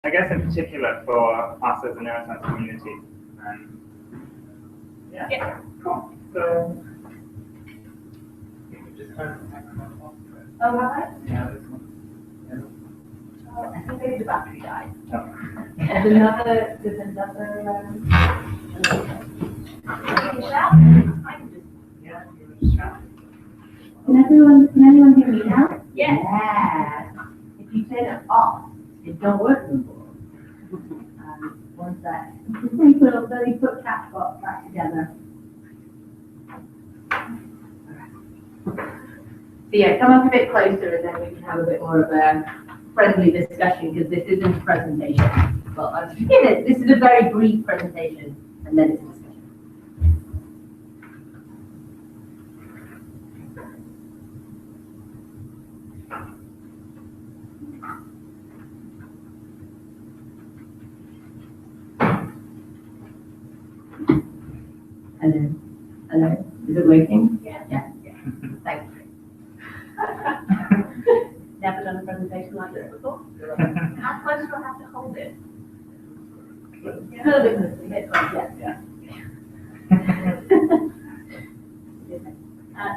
I guess in particular for us as a neuroscience community. Yeah, cool. So, Oh, have I? yeah, this one. Oh, I think maybe the battery died. Oh. There's another, you can shout? I can just, Yeah, you just shout. can anyone hear me now? Yes. Yeah. If you turn it off, it don't work anymore. One sec. Let me put Catbox back together. So yeah, come up a bit closer and then we can have a bit more of a friendly discussion because this isn't a presentation. Well, this is a very brief presentation and then it's a discussion. Hello. Hello. Is it working? Yeah. Yeah. Thank you. Never done a presentation like this before. How close do I have to hold it? Yeah. A little bit closer. Yeah.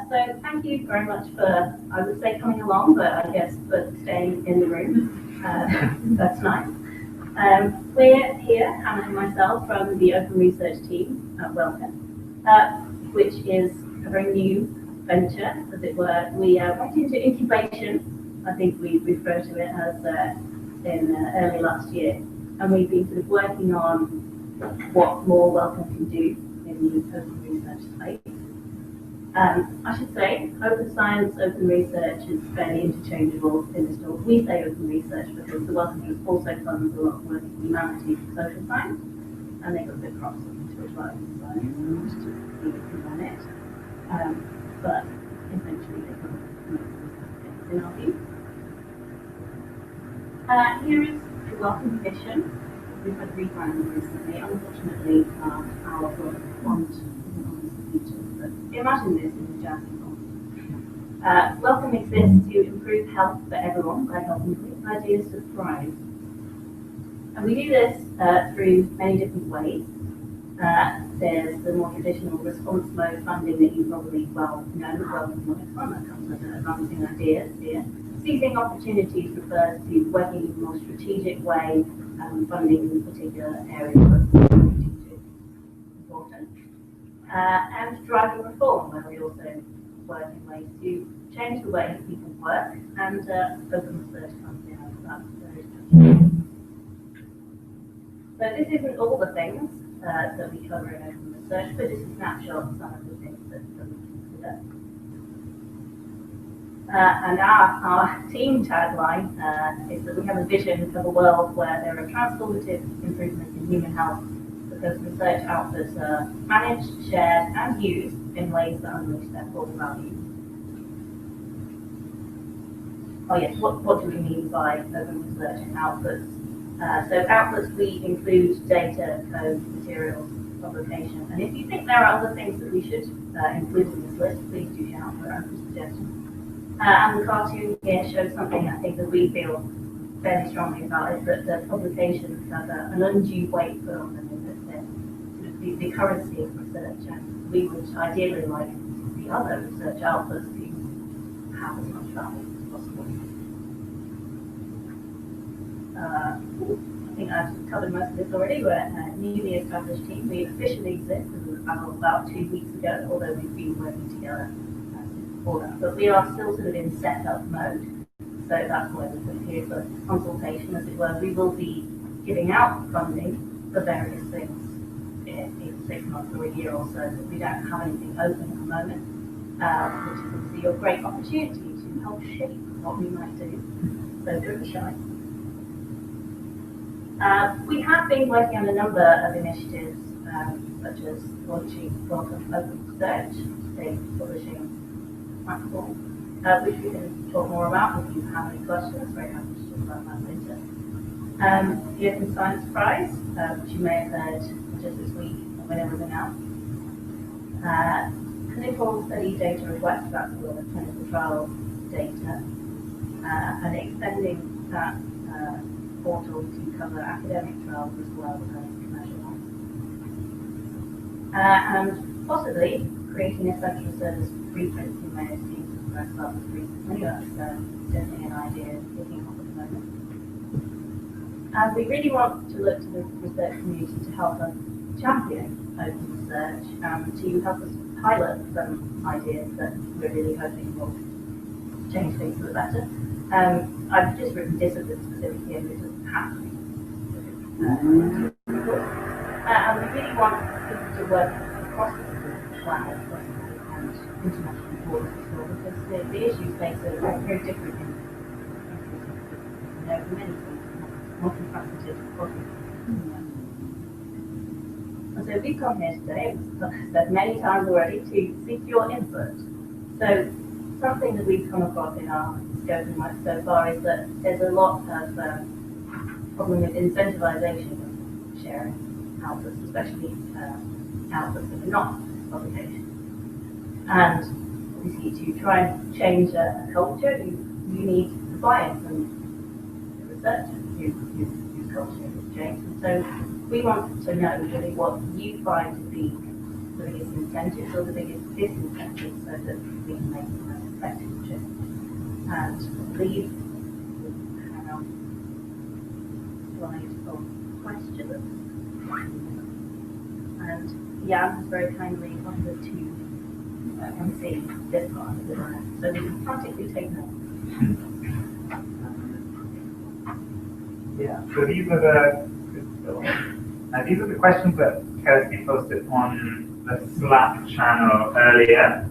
So thank you very much for, I would say coming along, but I guess for staying in the room. That's nice. We're here, Hannah and myself, from the Open Research team at Wellcome, which is a very new venture, as it were. We went into incubation, I think we refer to it as in early last year, and we've been sort of working on what more Wellcome can do in the open research space. I should say, open science, open research is fairly interchangeable in this talk. We say open research because the Wellcome Trust also funds a lot of work in humanities and social science, and they got a bit cross into it like science just to run it. But essentially they cover most of the things in our view. Here is the Wellcome mission. We've had rebranding recently. Unfortunately, our font isn't on this feature, but imagine this in the Japanese font. Wellcome exists to improve health for everyone by helping create ideas to thrive. And we do this through many different ways. There's the more traditional response mode funding that you probably well know, Wellcome Model Fund, that comes under advancing ideas here. Seizing opportunities refers to working in a more strategic way, funding in particular areas of strategic importance. And driving reform, where we also work in ways to change the way people work, and open research comes in under that very strategic. So this isn't all the things that we cover in open research, but it's a snapshot of some of the things that we consider. And our team tagline is that we have a vision of a world where there are transformative improvements in human health because research outputs are managed, shared, and used in ways that unleash their full value. Oh yes, what do we mean by open research outputs? So outputs, we include data, code, materials, publication. And if you think there are other things that we should include in this list, please do shout for open suggestions. And the cartoon here shows something I think that we feel fairly strongly about, is that the publications have an undue weight put on them, in that they're the currency of research, and we would ideally like the other research outputs to have as much value as possible. I think I've covered most of this already. We're a newly established team. We officially exist as a panel about 2 weeks ago, although we've been working together before that. But we are still sort of in setup mode, so that's why we're sort of here for consultation, as it were. We will be giving out funding for various things in 6 months or a year or so, but we don't have anything open at the moment, which is obviously a great opportunity to help shape what we might do. So don't be shy. We have been working on a number of initiatives, such as launching Wellcome Open Research, a publishing platform, which we can talk more about if you have any questions. Very happy to talk about that later. The Open Science Prize, which you may have heard just this week when it was announced. Clinical study data request, that's all the clinical trial data, and extending that portal to cover academic trials as well as commercial ones. And possibly creating a central service preprint in many teams of press up recently. That's definitely an idea looking up at the moment. And we really want to look to the research community to help us champion open research and to help us pilot some ideas that we're really hoping will change things for the better. I've just written discipline specific here because it has to be. And we really want people to work across the planet and international borders as well, because the issues faced are very different in many things, multifaceted problems. And so we've come here today, as I've said many times already, to seek your input. So something that we've come across in our scoping work so far is that there's a lot of problem with incentivization of sharing outputs, especially outputs that are not publications. And obviously to try and change a culture, you need the buy-in from the researchers whose culture has changed. And so we want to know really what you find to be the biggest incentives or the biggest disincentives so that we can make the most effective change. And I believe we have a slide of questions. And Jan has very kindly offered to MC this part of the event, so we can practically take notes. Yeah, so these are the questions that Kirsty posted on the Slack channel earlier.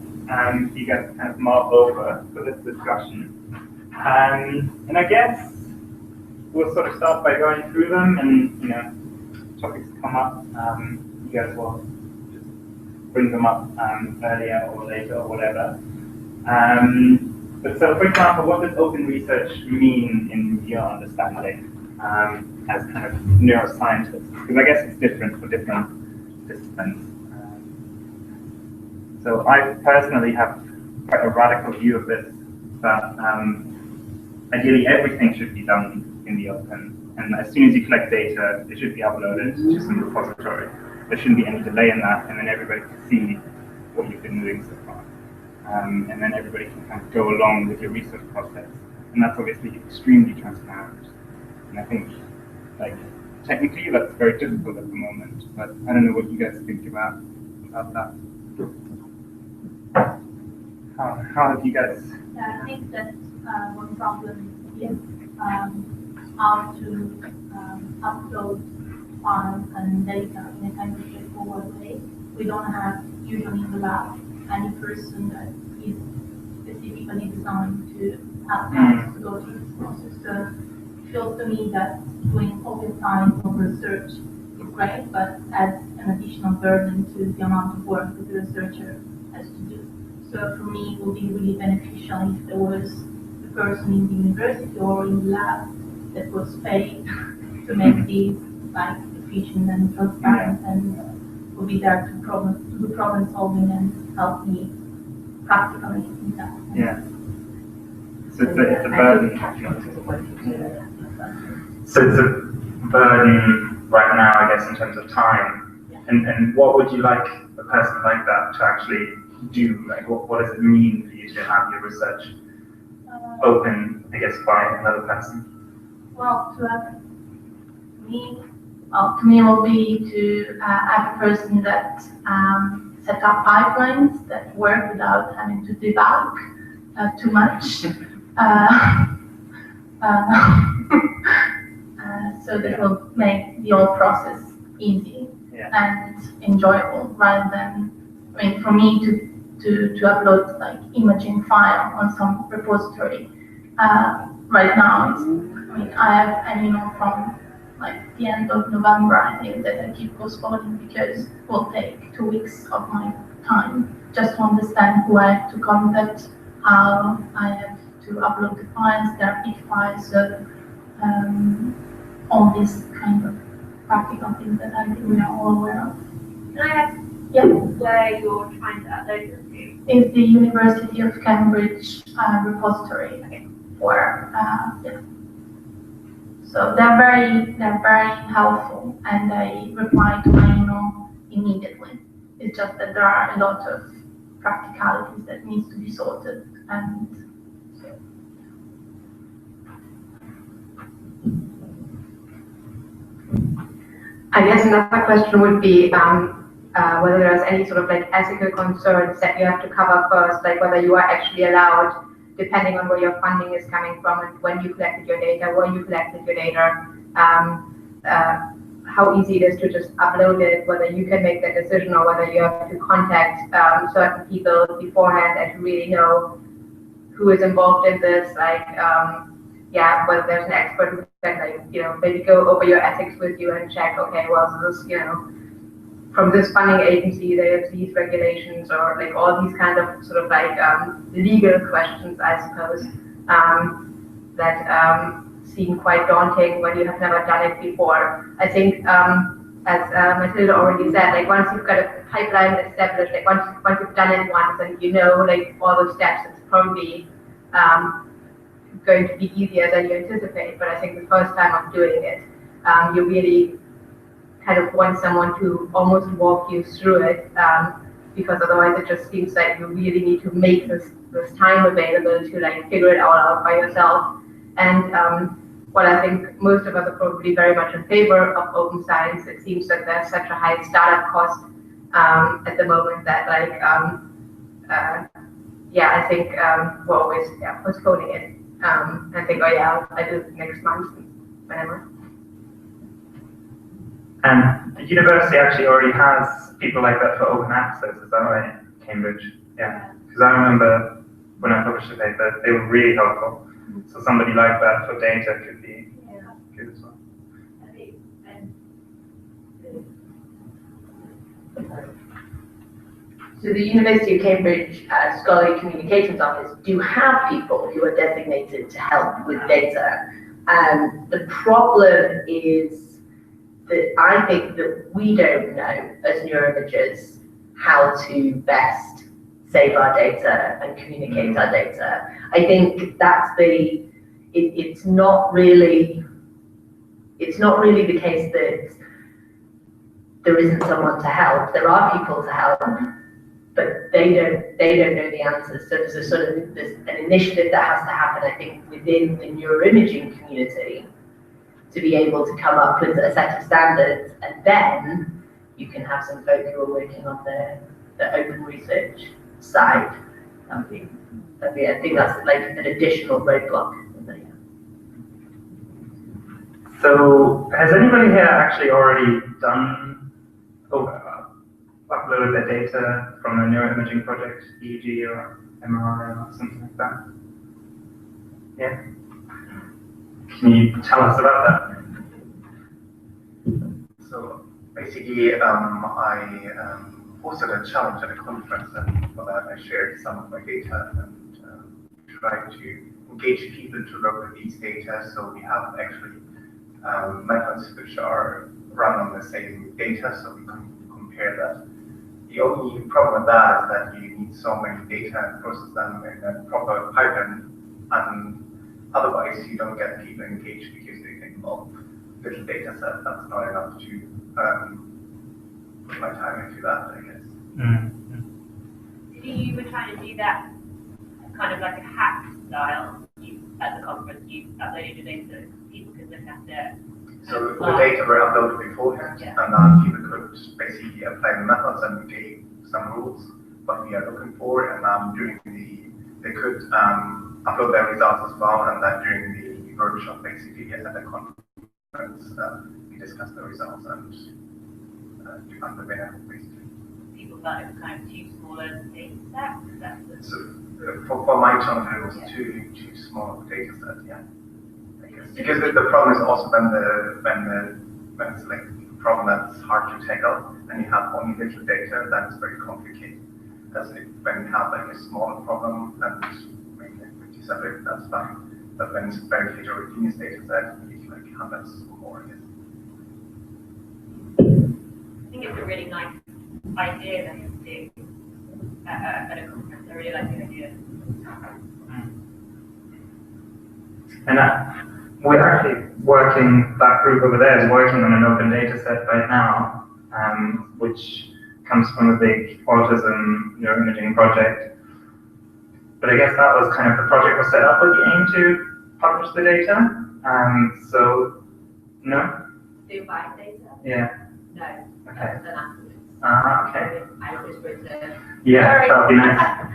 You guys can kind of mark over for this discussion. And I guess we'll sort of start by going through them, and topics come up. You guys will just bring them up earlier or later or whatever. But so, for example, what does open research mean in your understanding as kind of neuroscientists? Because I guess it's different for different disciplines. So I personally have quite a radical view of this, that ideally everything should be done in the open. And as soon as you collect data, it should be uploaded to some repository. There shouldn't be any delay in that, and then everybody can see what you've been doing so far. And then everybody can kind of go along with your research process. And that's obviously extremely transparent. And I think, like, technically that's very difficult at the moment, but I don't know what you guys think about that. How have you guys? I think that one problem is how to upload files and data in a kind of straightforward way. We don't have usually in the lab any person that is specifically designed to help us to go through this process. So it feels to me that doing open science of research is great, but adds an additional burden to the amount of work that the researcher has to do. So for me, it would be really beneficial if there was a person in the university or in the lab that was paid to make these like efficient and transparent and would be there to do problem solving and help me practically in that. Yeah. So it's a burden. So it's a burden right now, I guess, in terms of time. Yeah. And what would you like a person like that to actually do? Like, what does it mean for you to have your research open, I guess, by another person? Well, to me will be to have a person that set up pipelines that work without having to debug too much. So that will make the whole process easy and enjoyable, rather than, I mean, for me to upload like imaging file on some repository. Right now, I have from like the end of November, I think, that I keep postponing because it will take 2 weeks of my time just to understand who I have to contact, how I have to upload the files, their big files, so all these kind of practical things that I think we are all aware of. Can I ask where you're trying to upload them to? Is the University of Cambridge repository for So they're very helpful, and they reply to my email immediately. It's just that there are a lot of practicalities that needs to be sorted, and I guess another question would be whether there's any sort of like ethical concerns that you have to cover first, like whether you are actually allowed, depending on where your funding is coming from and when you collected your data, where you collected your data, how easy it is to just upload it, whether you can make that decision or whether you have to contact certain people beforehand and to really know who is involved in this, like yeah, whether there's an expert who can like, you know, maybe go over your ethics with you and check, okay, well, so this, you know, from this funding agency, they have these regulations or like all these kind of sort of like legal questions, I suppose, that seem quite daunting when you have never done it before. I think, as Matilda already said, like once you've got a pipeline established, like once you've done it once and you know like all the steps, it's probably going to be easier than you anticipate. But I think the first time of doing it, you really kind of want someone to almost walk you through it, because otherwise it just seems like you really need to make this time available to like figure it all out by yourself. And while I think most of us are probably very much in favor of open science, it seems that there's such a high startup cost at the moment that like yeah, I think we're always postponing it. I think, oh yeah, I'll do it next month, whenever. And the university actually already has people like that for open access, is that right? Cambridge, yeah. Because I remember when I published the paper, they were really helpful. So somebody like that for data could be good as well. So the University of Cambridge Scholarly Communications Office do have people who are designated to help with data. The problem is that I think that we don't know as neuroimagers how to best save our data and communicate our data. I think that's it's not really the case that there isn't someone to help. There are people to help, but they don't know the answers. So there's an initiative that has to happen, I think, within the neuroimaging community to be able to come up with a set of standards, and then you can have some folk who are working on the open research side. I think that's like an additional roadblock. So has anybody here actually already done uploaded their data from a neuroimaging project, EEG or MRI or something like that? Yeah. Can you tell us about that? So basically, I hosted a challenge at a conference, and for that I shared some of my data and tried to engage people to work with these data. So we have actually methods which are run on the same data, so we can compare that. The only problem with that is that you need so many data and process them in a proper pipeline, and otherwise you don't get people engaged because they think, well, little data set, that's not enough to put my time into that, I guess. Mm-hmm. You were trying to do that kind of like a hack style. At the conference, you uploaded your data so people could look at it. So the data were uploaded beforehand, and then people could basically apply the methods and gave some rules what we are looking for, and they could upload their results as well, and then during the workshop, basically at the conference, we discussed the results and we found the winner, basically. People thought it was kind of too small a data set. So for my channel, it was too small of a data set, yeah. Because the problem is also when it's like a problem that's hard to tackle and you have only little data, then it's very complicated. That's it. When you have like a small problem and you separate, that's fine. But when it's a very heterogeneous data set, you need like hundreds or more. I think it's a really nice idea that you do at a conference. I really like the idea. And we're actually that group over there is working on an open data set right now, which comes from a big autism neuroimaging project. But I guess that was kind of, the project was set up with the aim to publish the data. So, no? Do buy data? Yeah. No. Okay. Then afterwards. Okay. I whispered to. Yeah, that would be nice.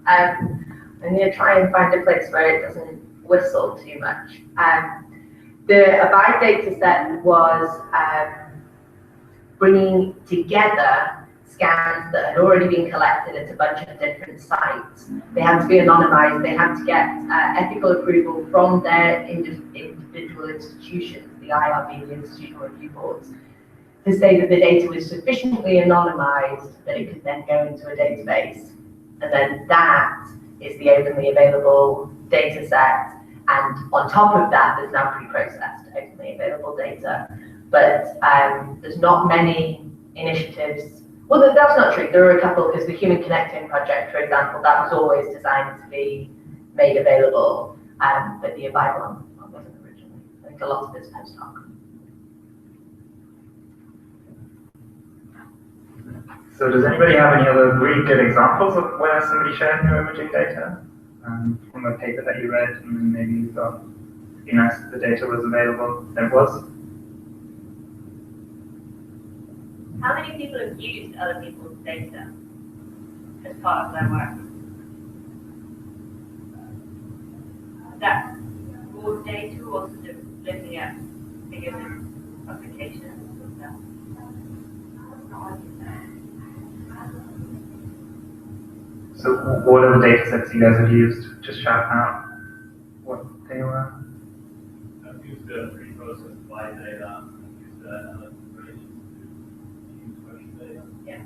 I'm going to try and find a place where it doesn't whistle too much. The Abide data set was bringing together scans that had already been collected at a bunch of different sites. They had to be anonymized, they had to get ethical approval from their individual institutions, the IRB, the Institutional Review Boards, to say that the data was sufficiently anonymized that it could then go into a database. And then that is the openly available data set. And on top of that, there's now pre-processed openly available data. But there's not many initiatives. Well, that's not true. There are a couple, because the Human Connecting Project, for example, that was always designed to be made available. But the Abide one wasn't originally. I think a lot of it's post-hoc. So does anybody have any other really good examples of where somebody shared neuroimaging data from a paper that you read, and maybe you thought it'd be nice if the data was available? It was. How many people have used other people's data as part of their work? That's raw data, or sort of looking at figures and publications and stuff. So what are the data sets you guys have used? Just shout out what they were. I've used the pre-processed by data. I've used the analytics to use fresh data. Yeah.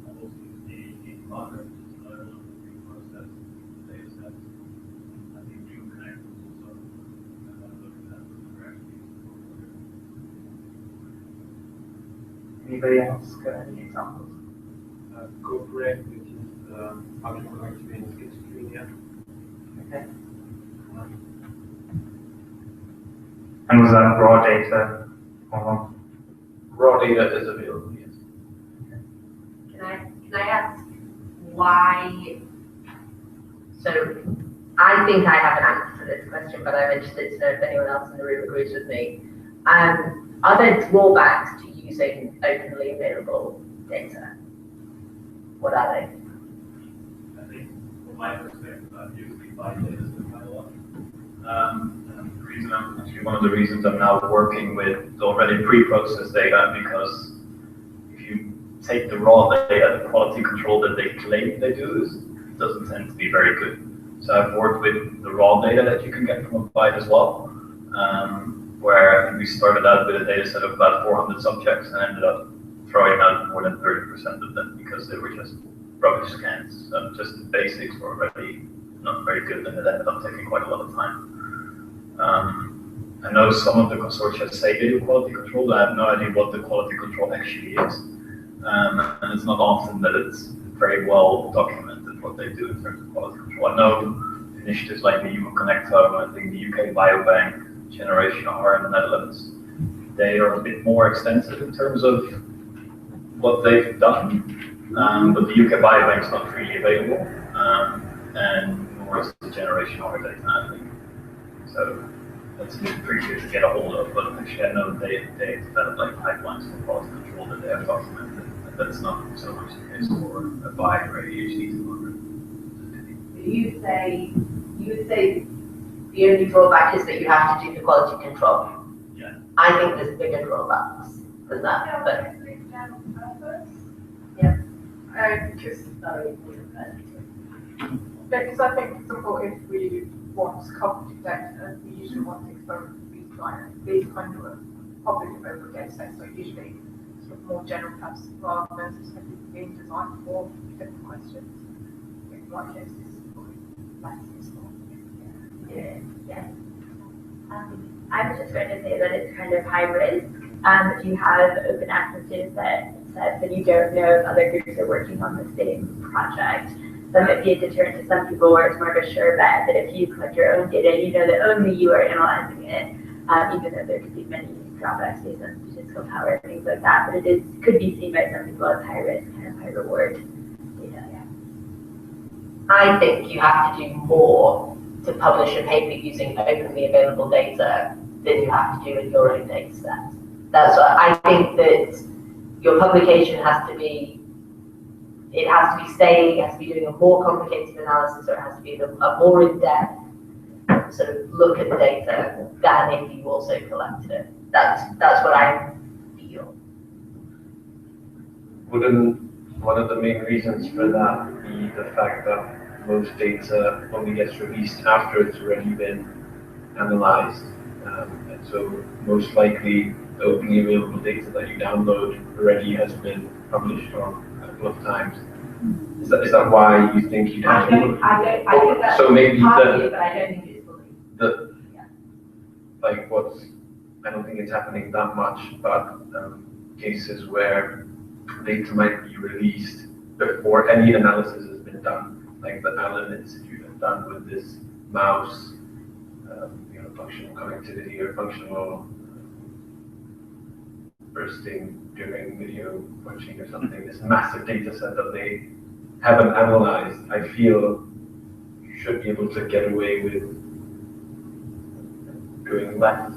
I've also used the partner, which is another one of the pre-processed data sets. I think Human Connect was also looking at the actually Anybody else got any examples? Corporate, which is how to connect to in schizophrenia. Okay. And was that raw data? Or Raw data is available, yes. Can I ask why? So I think I have an answer to this question, but I'm interested to know if anyone else in the room agrees with me. Are there drawbacks to using openly available data? What are they? I think, from my perspective, I've used the by data set quite a lot. And the reason one of the reasons I'm now working with already pre-processed data, because if you take the raw data, the quality control that they claim they do doesn't tend to be very good. So I've worked with the raw data that you can get from Abide as well, where I think we started out with a data set of about 400 subjects and ended up throwing out more than 30% of them because they were just rubbish scans. Just the basics were already not very good, and it ended up taking quite a lot of time. I know some of the consortia say they do quality control, but I have no idea what the quality control actually is. And it's not often that it's very well documented what they do in terms of quality control. I know initiatives like the Human Connect Hub, I think the UK Biobank, Generation R in the Netherlands, they are a bit more extensive in terms of what they've done, but the UK Biobank is not freely available, and nor is the Generation R data, I think. So that's pretty good to get a hold of, but actually I know they develop like pipelines for quality control that they have documented, and that's not so much the case for a Bide or ADHD 200. You would say the only drawback is that you have to do the quality control. Yeah. I think there's bigger drawbacks than that, but because I think, for example, if we want cognitive data, we usually want to experiment with these kind of public available data sets, so usually sort of more general purpose rather than specifically being designed for different questions. In my case, this is probably less useful. Yeah. I was just going to say that it's kind of high risk. If you have open access data sets and you don't know if other groups are working on the same project. that might be a deterrent to some people where it's more of a sure bet that if you collect your own data, you know that only you are analyzing it, even though there could be many drawbacks based on statistical power and things like that, but could be seen by some people as high risk, kind of high reward data. Yeah. I think you have to do more to publish a paper using openly available data than you have to do with your own data set. That's what I think, that your publication has to be, it has to be saying, it has to be doing a more complicated analysis, or it has to be a more in-depth sort of look at the data than if you also collected it. That's what I feel. Wouldn't one of the main reasons for that be the fact that most data only gets released after it's already been analyzed? And so most likely the openly available data that you download already has been published on a couple of times. Is that why you think you'd have to? I think that's so maybe partly, but I don't think it's fully. Like what's, I don't think it's happening that much, but cases where data might be released before any analysis has been done, like the Allen Institute has done with this mouse, functional connectivity or functional bursting during video watching or something, this massive data set that they haven't analyzed. I feel you should be able to get away with doing less.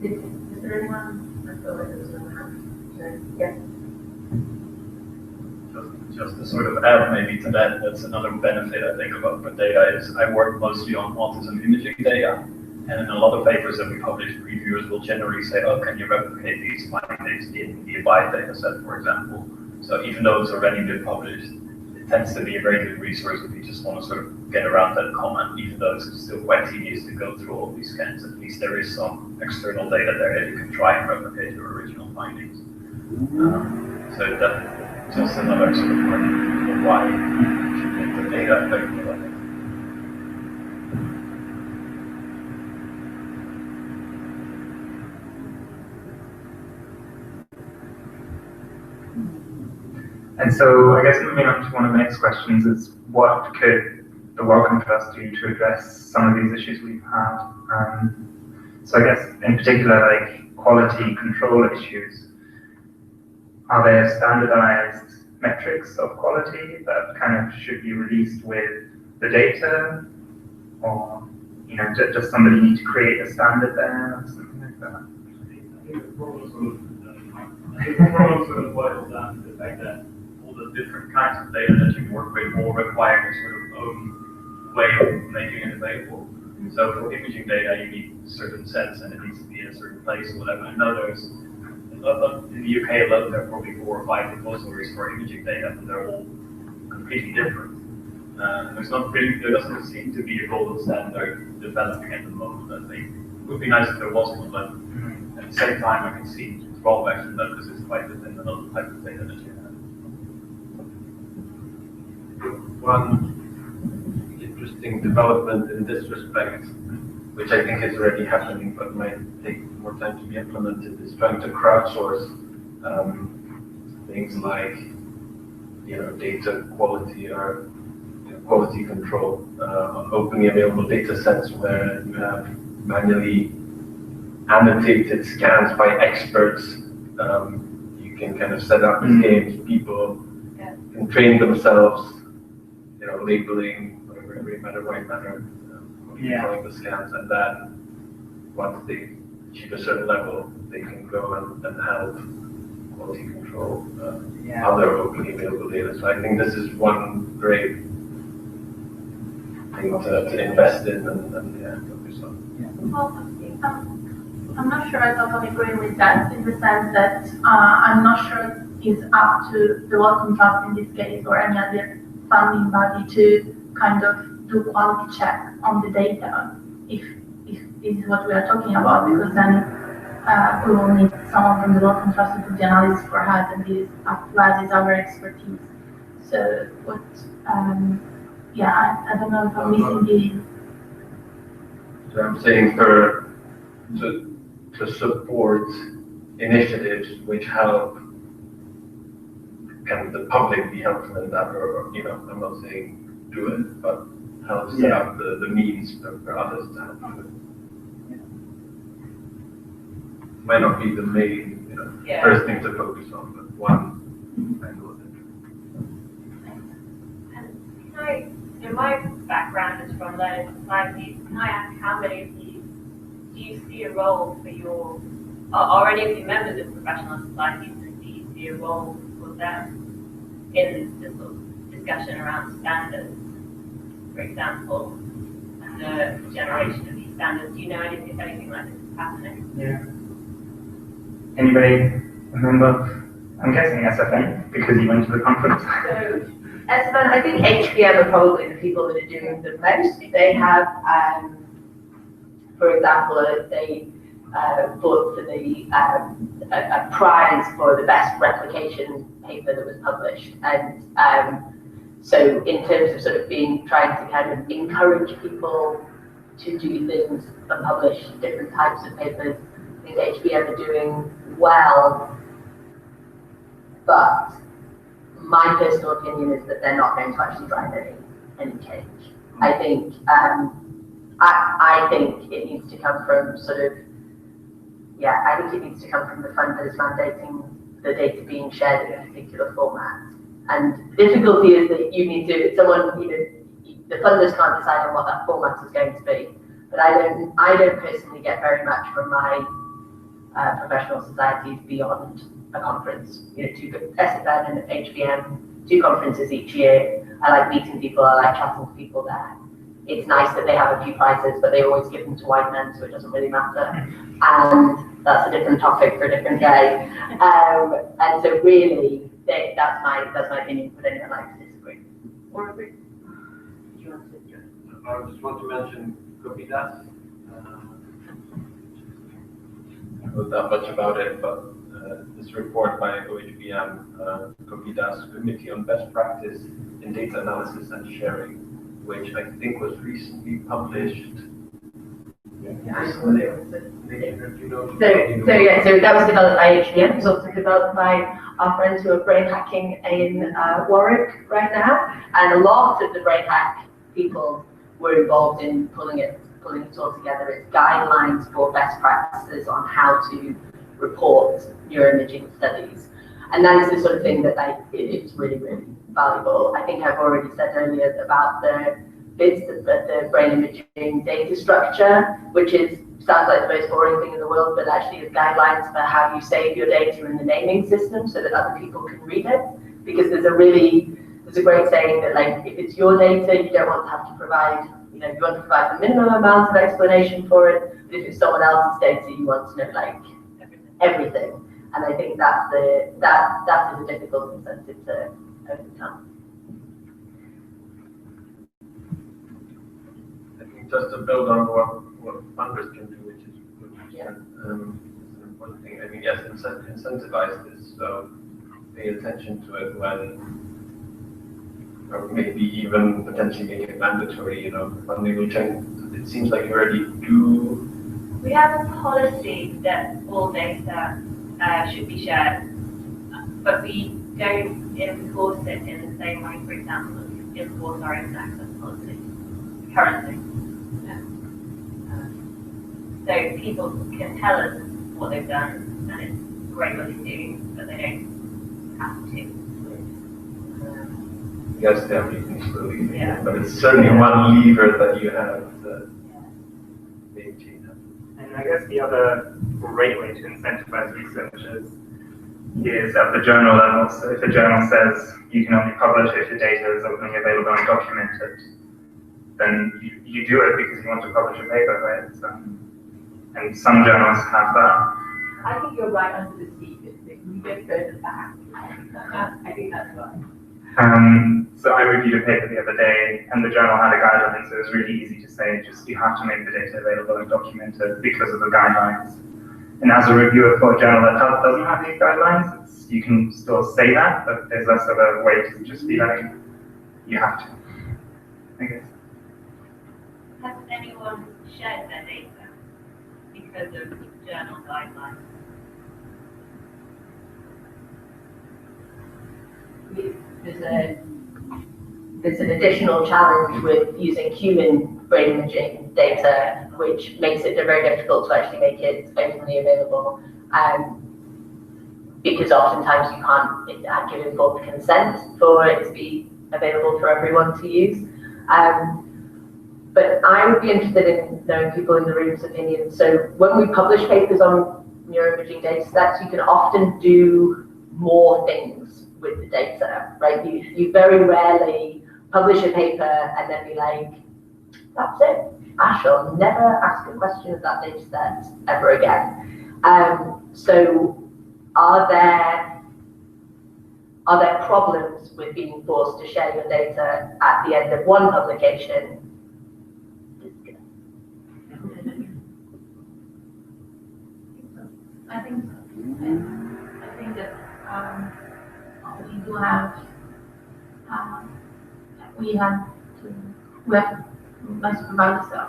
Is there anyone? I feel like there's one. Yeah. Just to sort of add maybe to that, that's another benefit I think of open data is I work mostly on autism imaging data, and in a lot of papers that we publish, reviewers will generally say, oh, can you replicate these findings in the Abide data set, for example? So even though it's already been published, it tends to be a very good resource if you just want to sort of get around that comment, even though it's still quite tedious to go through all these scans. At least there is some external data there that you can try and replicate your original findings. So that just another sort of point of why you should make the data available, I think. And so I guess moving on to one of the next questions is, what could the Wellcome Trust do to address some of these issues we've had? So I guess in particular, like quality control issues. Are there standardized metrics of quality that kind of should be released with the data? Or, does somebody need to create a standard there or something like that? I think the problem sort of boils down to the fact that all the different kinds of data that you work with all require a sort of own way of making it available. So for imaging data, you need certain sets and it needs to be in a certain place or whatever. I know there's, in the UK alone, there are probably 4 or 5 repositories for imaging data, and they're all completely different. There doesn't seem to be a golden standard developing at the moment, I think. It would be nice if there was one, but at the same time, I can see drawbacks from that because it's quite different than other type of data that you have. One interesting development in this respect, which I think is already happening but might take more time to be implemented, is trying to crowdsource things like data quality or quality control on openly available data sets where you have manually annotated scans by experts. You can kind of set up these games, people can train themselves, labeling, whatever, gray matter, white matter, controlling the scans, and then once they achieve a certain level, they can go and help quality control other openly available data. So I think this is one great thing to invest in and focus on. Well, I'm not sure I totally agree with that, in the sense that I'm not sure it's up to the Wellcome Trust in this case or any other funding body to kind of do quality check on the data, if this is what we are talking about, because then we will need someone from the Wellcome Trust to do the analysis for us, and this applies is our expertise. So what, I don't know if I'm missing the... So I'm saying to support initiatives which help can the public be helpful in that, or I'm not saying do it, but help set up the means for others to help do it. Might not be the main, first thing to focus on, but one angle of it. And my background is from learning societies. Can I ask how many of you do you see a role for are any of you members of professional societies, and do you see a role for them in the sort of discussion around standards, for example, and the generation of these standards? Do you know if anything like this is happening? Yeah. Anybody remember? I'm guessing SFN because you went to the conference. So, SFN, I think HBM are probably the people that are doing the most. They have, for example, they fought for a prize for the best replication paper that was published, and so in terms of sort of trying to kind of encourage people to do things and publish different types of papers, I think HBM are doing well, but my personal opinion is that they're not going to actually drive any change. I think I think it needs to come from I think it needs to come from the funders mandating the data being shared in a particular format. And the difficulty is that the funders can't decide on what that format is going to be. But I don't personally get very much from my professional societies beyond a conference. SFN and HBM, 2 conferences each year. I like meeting people, I like chatting to people there. It's nice that they have a few prizes, but they always give them to white men, so it doesn't really matter. And that's a different topic for a different day. And so really, that's my opinion. Would anyone like to disagree? Or agree? Do you want to? I just want to mention copy that. I don't know that much about it, but this report by OHBM, Copidas Committee on Best Practice in Data Analysis and Sharing, which I think was recently published. So that was developed by HBM. It was also developed by our friends who are brain hacking in Warwick right now, and a lot of the brain hack people were involved in pulling it all together. It's guidelines for best practices on how to report neuroimaging studies, and that is the sort of thing that it's really, really valuable. I think I've already said earlier about the BIDS, the brain imaging data structure, which sounds like the most boring thing in the world, but actually is guidelines for how you save your data in the naming system so that other people can read it. Because there's a great saying that, like, if it's your data, you don't want to have to provide, you want to provide the minimum amount of explanation for it. But if it's someone else's data, you want to know, like, everything. And I think that is a difficult incentive to overcome. Just to build on what funders can do, which is good. Yeah. It's an important thing. I mean, yes, incentivize this, so pay attention to it when, or maybe even potentially make it mandatory, funding will change. It seems like you already do. We have a policy that all data should be shared, but we don't enforce it in the same way, for example, as we enforce our open access policy currently. So people can tell us what they've done, and it's great what they're doing, but they don't have to. Yes, definitely, slowly. Yeah. But it's certainly one lever that you have to make change. And I guess the other great way to incentivize researchers is at the journal level. So if a journal says you can only publish if your data is openly available and documented, then you do it because you want to publish a paper, right? So, and some journals have that. I think you're right under the seat. We just go to the back. I think that's right. So I reviewed a paper the other day, and the journal had a guideline, so it was really easy to say, just you have to make the data available and documented because of the guidelines. And as a reviewer for a journal that doesn't have these guidelines, you can still say that, but there's less of a way to just be like, you have to, I guess. Has anyone shared their data because of journal guidelines? there's an additional challenge with using human brain imaging data, which makes it very difficult to actually make it openly available. Because oftentimes you can't give informed consent for it to be available for everyone to use. But I would be interested in knowing people in the room's opinions. So when we publish papers on neuroimaging data sets, you can often do more things with the data, right? You very rarely publish a paper and then be like, that's it. I shall never ask a question of that data set ever again. So are there problems with being forced to share your data at the end of one publication? I think that we do have we have my supervisor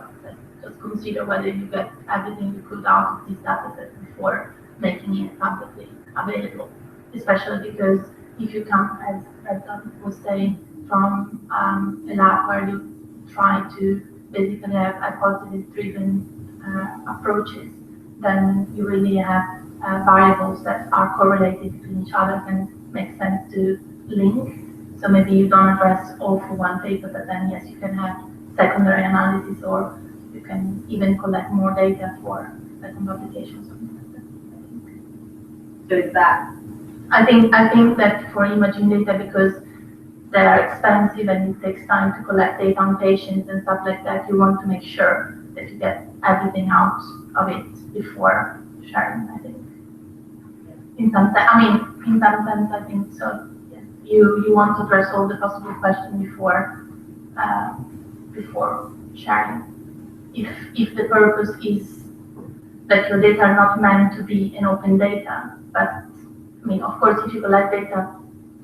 just consider whether you get everything you could out of this data set before making it publicly available, especially because if you come, as Redon was saying, from a lab where you try to basically have hypothesis-driven approaches, then you really have variables that are correlated between each other and make sense to link. So maybe you don't address all for one paper, but then yes, you can have secondary analysis, or you can even collect more data for second publications. So is that? I think that for imaging data, because they are expensive and it takes time to collect data on patients and stuff like that, you want to make sure that you get everything out of it before sharing, I think. In some sense, I think so. Yes. You want to address all the possible questions before sharing. If the purpose is that your data are not meant to be an open data, but I mean, of course, if you collect data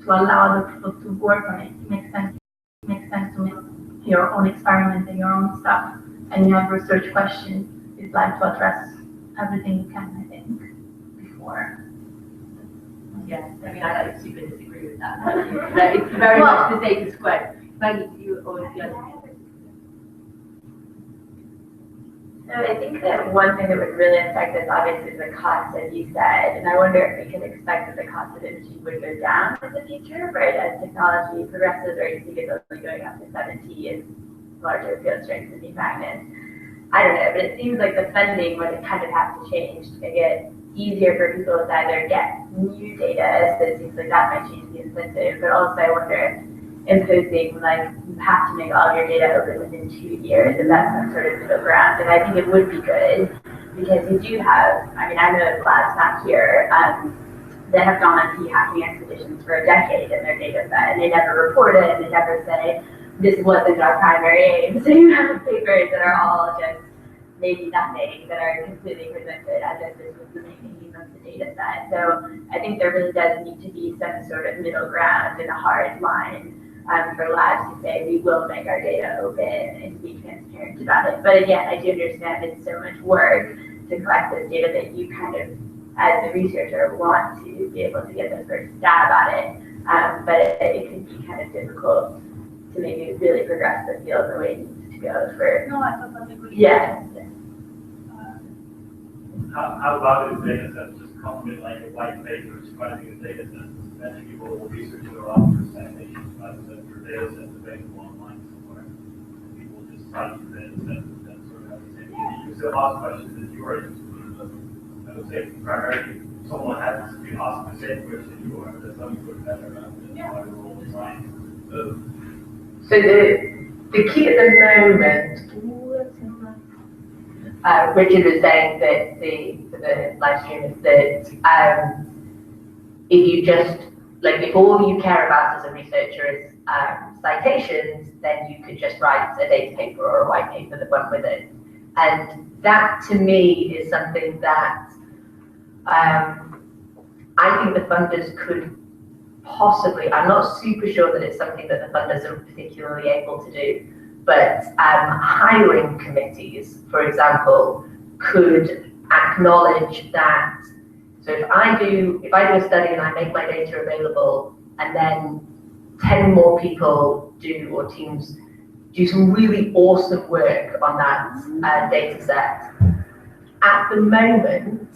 to allow other people to work on it, it makes sense. It makes sense to make your own experiment and your own stuff, and you have research questions. It's like to address everything you can, I think, before. Yes, I mean, I super disagree with that. It's very much the status quo. Maggie, you always the other. So I think that one thing that would really affect us, obviously, is the cost, as you said, and I wonder if we can expect that the cost of imaging would go down in the future, right? As technology progresses, or you see it only going up to 70 and larger field strength and magnets. I don't know, but it seems like the funding would kind of have to change to make it easier for people to either get new data, so it seems like that might change the incentive, but also I wonder imposing, like, you have to make all your data open within 2 years, and that's some sort of middle ground. And I think it would be good because you do have, I mean, I know labs not here that have gone on p-hacking expeditions for a decade in their data set, and they never report it, and they never say, this wasn't our primary aim. So you have papers that are all just maybe nothing, that are completely presented as if this was the main aim of the data set. So I think there really does need to be some sort of middle ground and a hard line for labs to say we will make our data open and be transparent about it. But again, I do understand it's so much work to collect this data that you kind of, as a researcher, want to be able to get the first stab at it. But it can be kind of difficult to maybe really progress the field the way it needs to go for. No, I totally agree. Yeah. How about if data sets just come with like a white paper describing the data set? Then people will research their own citations, right? So your data set's available online somewhere. People just cite your data set and then sort of have the same meaning. You still ask questions that you are interested in, but I would say primarily someone has been asked the same question you are, but some people are better at it. That's why we're all trying. So the key at the moment, Richard was saying that for the live stream is that if you just, like, if all you care about as a researcher is citations, then you could just write a data paper or a white paper that went with it. And that, to me, is something that I think the funders could possibly, I'm not super sure that it's something that the funders are particularly able to do, but hiring committees, for example, could acknowledge that. So if I do a study and I make my data available, and then 10 more people do, or teams do some really awesome work on that data set. At the moment,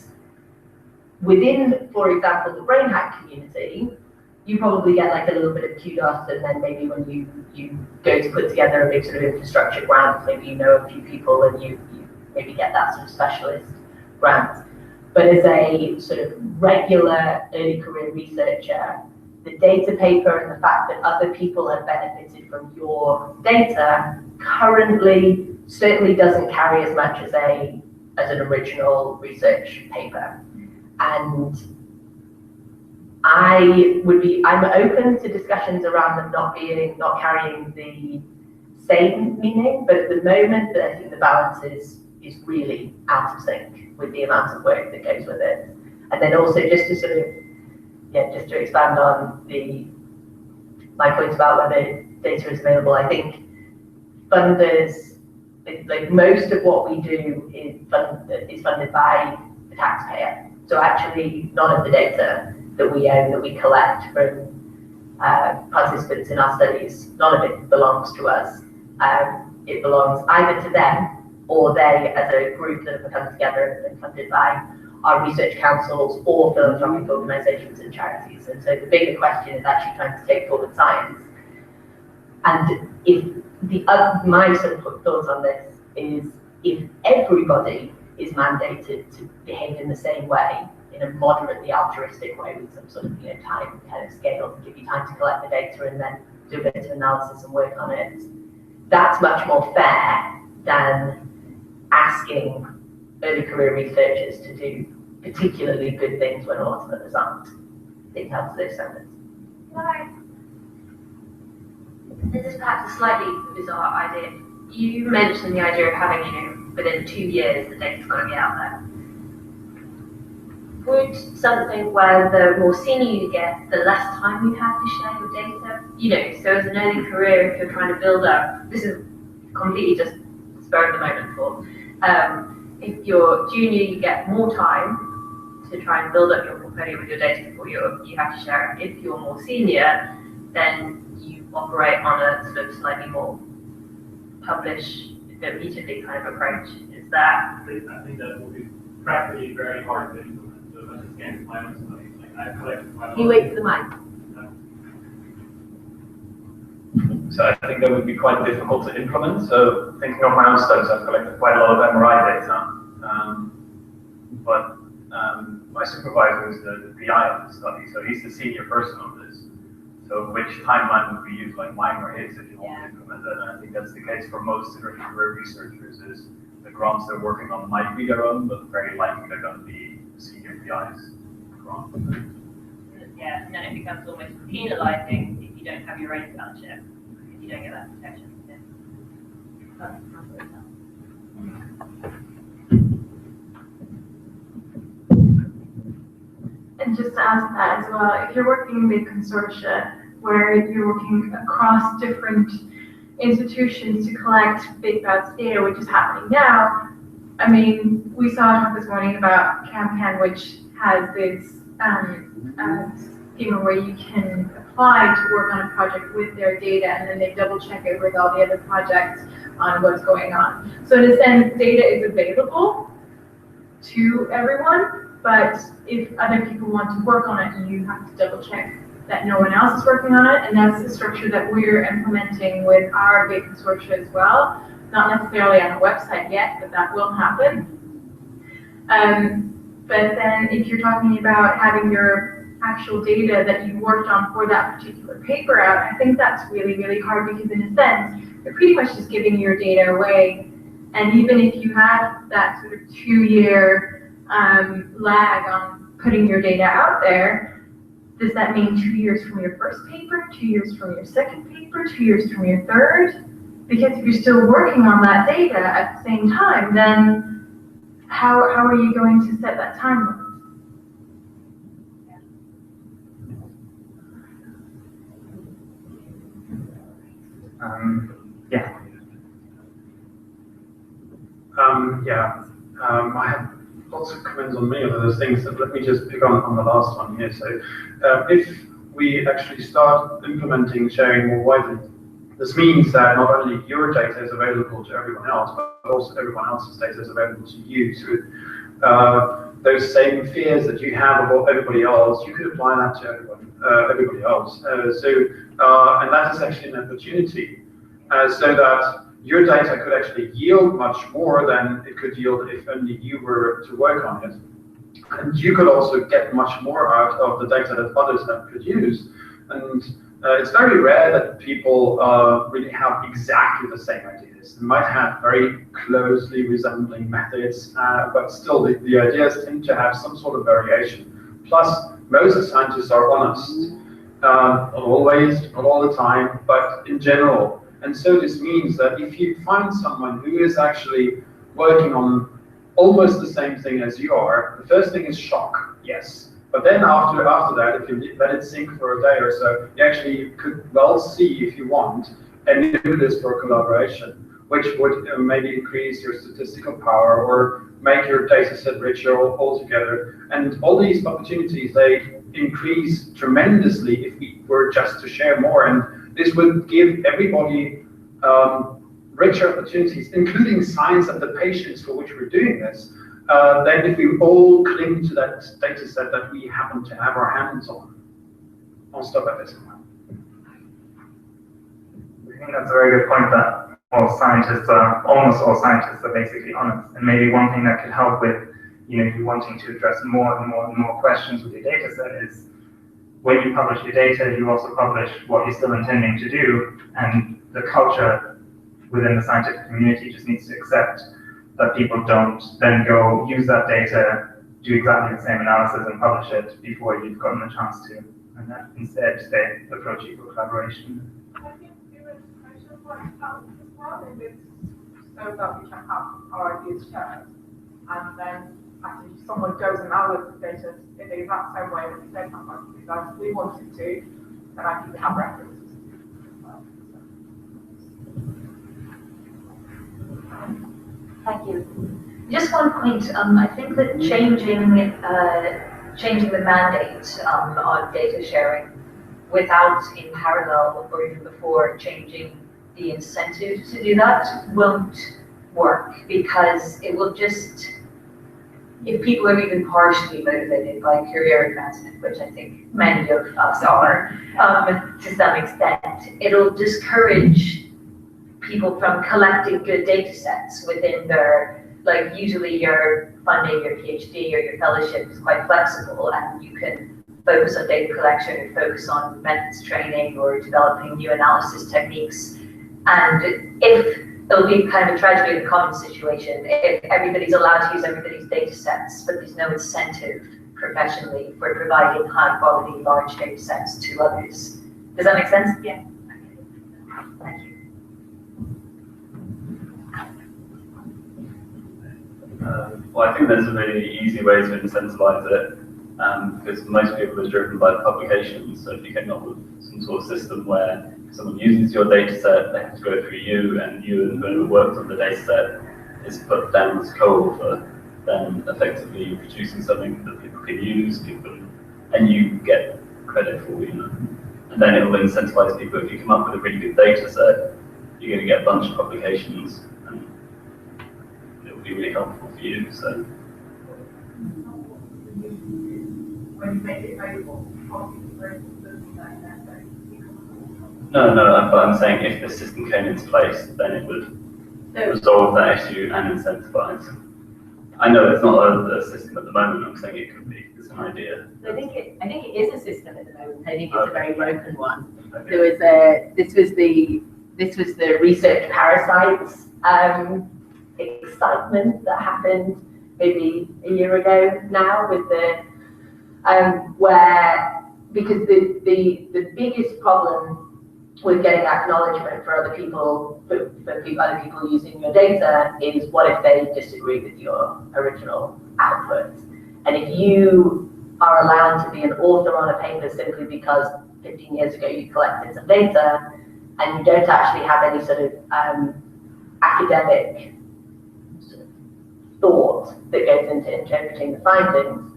within, for example, the Brainhack community, you probably get like a little bit of kudos, and then maybe when you go to put together a big sort of infrastructure grant, maybe you know a few people and you maybe get that sort of specialist grant. But as a sort of regular early career researcher, the data paper and the fact that other people have benefited from your data currently certainly doesn't carry as much as an original research paper. And I'm open to discussions around them not carrying the same meaning, but at the moment I think the balance is really out of sync with the amount of work that goes with it. And then also just to sort of, just to expand on my point about whether data is available, I think funders, like most of what we do is funded by the taxpayer. So actually none of the data that we own, that we collect from participants in our studies, none of it belongs to us. It belongs either to them or they, as a group that have come together and been funded by our research councils or philanthropic organisations and charities. And so the bigger question is actually trying to take forward science. And if my sort of thoughts on this is, if everybody is mandated to behave in the same way, in a moderately altruistic way with some sort of time kind of scale to give you time to collect the data and then do a bit of analysis and work on it, that's much more fair than asking early career researchers to do particularly good things when a lot of others aren't being held to those standards. This is perhaps a slightly bizarre idea. You mentioned the idea of having, within 2 years the data's got to be out there. Would something where the more senior you get, the less time you have to share your data? So as an early career, if you're trying to build up, this is completely just spur of the moment thought. If you're junior, you get more time to try and build up your portfolio with your data before you have to share it. If you're more senior, then you operate on a sort of slightly more publish immediately kind of approach. Is that? I think that will be practically very hard to implement. So that's again my own study. Like I collected quite a lot. You wait for the mic. So I think that would be quite difficult to implement. So thinking of my own studies, I've collected quite a lot of MRI data. But my supervisor is the PI of the study, so he's the senior person on this. So which timeline would be used, like mine or his, if you want to implement that? And I think that's the case for most early career researchers, is the grants they're working on might be their own, but very likely they're going to be the senior PI's grant. Yeah, and then it becomes almost penalising if you don't have your own fellowship, if you don't get that protection. And just to ask that as well, if you're working with consortia where you're working across different institutions to collect big bouts of data, which is happening now, I mean, we saw a talk this morning about CAMPAN, which has this schema where you can apply to work on a project with their data, and then they double check it with all the other projects on what's going on. So in a sense, data is available to everyone, but if other people want to work on it, you have to double check that no one else is working on it, and that's the structure that we're implementing with our big consortia as well. Not necessarily on the website yet, but that will happen. But then if you're talking about having your actual data that you worked on for that particular paper out, I think that's really, really hard, because in a sense, you're pretty much just giving your data away. And even if you have that sort of 2-year lag on putting your data out there, does that mean 2 years from your first paper, 2 years from your second paper, 2 years from your third? Because if you're still working on that data at the same time, then how are you going to set that timeline? I have lots of comments on many of those things, so let me just pick on the last one here. So if we actually start implementing sharing more widely. This means that not only your data is available to everyone else, but also everyone else's data is available to you. So those same fears that you have about everybody else, you could apply that to everybody else. And that is actually an opportunity, so that your data could actually yield much more than it could yield if only you were to work on it. And you could also get much more out of the data that others have produced. And it's very rare that people really have exactly the same ideas. They might have very closely resembling methods, but still the ideas tend to have some sort of variation. Plus, most scientists are honest. Not always, not all the time, but in general. And so this means that if you find someone who is actually working on almost the same thing as you are, the first thing is shock, yes. But then after that, if you let it sink for a day or so, you actually could well see, if you want, and do this for collaboration, which would maybe increase your statistical power or make your data set richer altogether. And all these opportunities, they increase tremendously if we were just to share more. And this would give everybody richer opportunities, including science and the patients for which we're doing this, then if we all cling to that data set that we happen to have our hands on. I'll stop at this point. I think that's a very good point, that almost all scientists are basically honest. And maybe one thing that could help with, you wanting to address more and more questions with your data set is, when you publish your data, you also publish what you're still intending to do, and the culture within the scientific community just needs to accept that people don't then go use that data, do exactly the same analysis and publish it before you've gotten a chance to, and that instead they approach you for collaboration. I think the registration point helps as well, if it's so that we can have our ideas shared, and then actually someone goes and analyzes the data in the exact same way that we said that we wanted to, then I think we have references. Thank you. Just one point. I think that changing the mandate on data sharing without, in parallel or even before, changing the incentive to do that won't work, because it will just, if people are even partially motivated by career advancement, which I think many of us are to some extent, it'll discourage people from collecting good data sets within their, like, usually your funding, your PhD or your fellowship is quite flexible, and you can focus on data collection or focus on methods training or developing new analysis techniques. And if it'll be kind of a tragedy of the commons situation, if everybody's allowed to use everybody's data sets, but there's no incentive professionally for providing high quality large data sets to others. Does that make sense? Yeah. Thank you. Well, I think there's a really easy way to incentivize it, because most people are driven by publications. So if you came up with some sort of system where if someone uses your data set, they have to go through you, and you and whoever worked on the data set is put down as co-author, then effectively you're producing something that people can use, and you get credit for, And then it will incentivize people. If you come up with a really good data set, you're going to get a bunch of publications, and it will be really helpful for you. So. When you make it available, No, but I'm saying if the system came into place, then it would resolve that issue and incentivize. I know it's not a system at the moment. I'm saying it could be. It's an idea. I think it is a system at the moment. I think it's a very broken one. Okay. This was the research parasites excitement that happened maybe a year ago now, with the because the biggest problem with getting acknowledgement for other people, other people using your data, is what if they disagree with your original output? And if you are allowed to be an author on a paper simply because 15 years ago you collected some data, and you don't actually have any sort of academic sort of thought that goes into interpreting the findings,